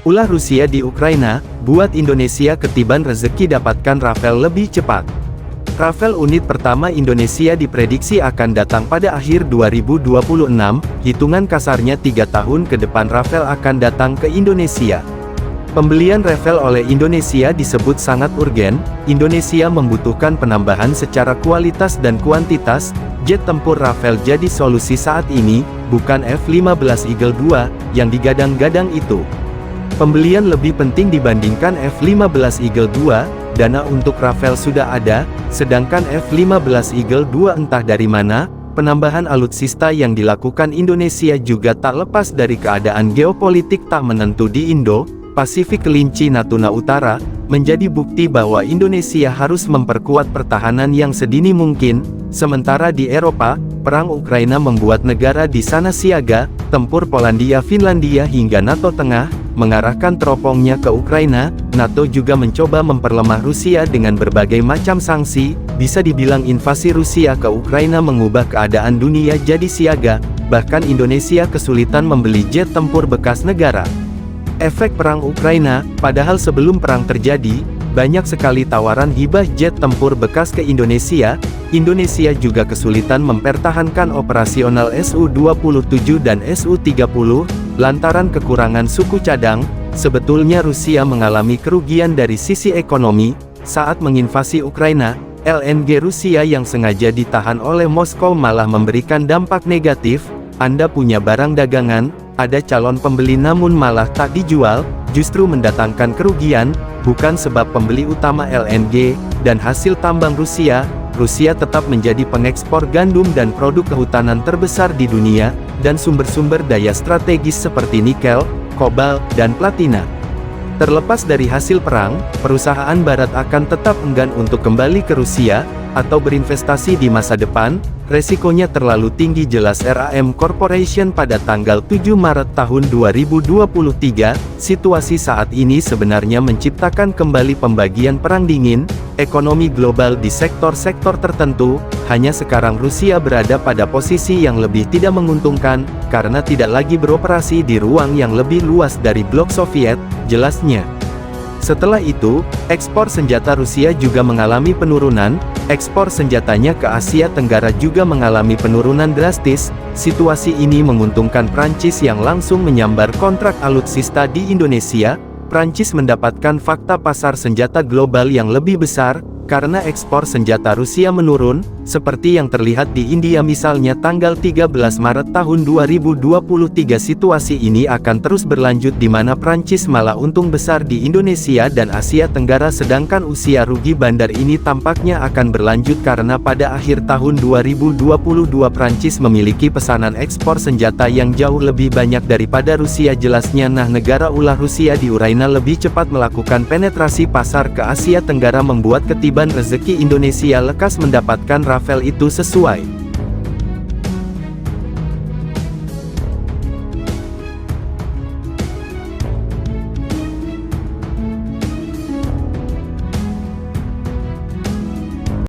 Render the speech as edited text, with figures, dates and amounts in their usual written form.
Ulah Rusia di Ukraina, buat Indonesia ketiban rezeki dapatkan Rafale lebih cepat. Rafale unit pertama Indonesia diprediksi akan datang pada akhir 2026, hitungan kasarnya 3 tahun ke depan Rafale akan datang ke Indonesia. Pembelian Rafale oleh Indonesia disebut sangat urgen. Indonesia membutuhkan penambahan secara kualitas dan kuantitas. Jet tempur Rafale jadi solusi saat ini, bukan F-15 Eagle II, yang digadang-gadang itu. Pembelian lebih penting dibandingkan F-15 Eagle II, dana untuk Rafale sudah ada, sedangkan F-15 Eagle II entah dari mana. Penambahan alutsista yang dilakukan Indonesia juga tak lepas dari keadaan geopolitik tak menentu di Indo-Pasifik. Kelinci Natuna Utara, menjadi bukti bahwa Indonesia harus memperkuat pertahanan yang sedini mungkin. Sementara di Eropa, perang Ukraina membuat negara di sana siaga, tempur Polandia, Finlandia hingga NATO Tengah, mengarahkan teropongnya ke Ukraina. NATO juga mencoba memperlemah Rusia dengan berbagai macam sanksi. Bisa dibilang invasi Rusia ke Ukraina mengubah keadaan dunia jadi siaga, bahkan Indonesia kesulitan membeli jet tempur bekas negara. Efek perang Ukraina, padahal sebelum perang terjadi, banyak sekali tawaran hibah jet tempur bekas ke Indonesia. Indonesia juga kesulitan mempertahankan operasional Su-27 dan Su-30, lantaran kekurangan suku cadang. Sebetulnya Rusia mengalami kerugian dari sisi ekonomi, saat menginvasi Ukraina. LNG Rusia yang sengaja ditahan oleh Moskow malah memberikan dampak negatif. Anda punya barang dagangan, ada calon pembeli namun malah tak dijual, justru mendatangkan kerugian, bukan sebab pembeli utama LNG, dan hasil tambang Rusia. Rusia tetap menjadi pengekspor gandum dan produk kehutanan terbesar di dunia, dan sumber-sumber daya strategis seperti nikel, kobalt, dan platina. Terlepas dari hasil perang, perusahaan barat akan tetap enggan untuk kembali ke Rusia, atau berinvestasi di masa depan. Resikonya terlalu tinggi, jelas RAM Corporation pada tanggal 7 Maret tahun 2023. Situasi saat ini sebenarnya menciptakan kembali pembagian perang dingin ekonomi global di sektor-sektor tertentu. Hanya sekarang Rusia berada pada posisi yang lebih tidak menguntungkan, karena tidak lagi beroperasi di ruang yang lebih luas dari blok Soviet, jelasnya. Setelah itu, ekspor senjata Rusia juga mengalami penurunan. Ekspor senjatanya ke Asia Tenggara juga mengalami penurunan drastis. Situasi ini menguntungkan Prancis yang langsung menyambar kontrak alutsista di Indonesia. Prancis mendapatkan fakta pasar senjata global yang lebih besar, karena ekspor senjata Rusia menurun, seperti yang terlihat di India misalnya tanggal 13 Maret tahun 2023. Situasi ini akan terus berlanjut di mana Prancis malah untung besar di Indonesia dan Asia Tenggara, sedangkan usia rugi bandar ini tampaknya akan berlanjut karena pada akhir tahun 2022 Prancis memiliki pesanan ekspor senjata yang jauh lebih banyak daripada Rusia, jelasnya. Nah, negara ulah Rusia di Ukraina lebih cepat melakukan penetrasi pasar ke Asia Tenggara membuat ketiban rezeki Indonesia lekas mendapatkan Rafale itu sesuai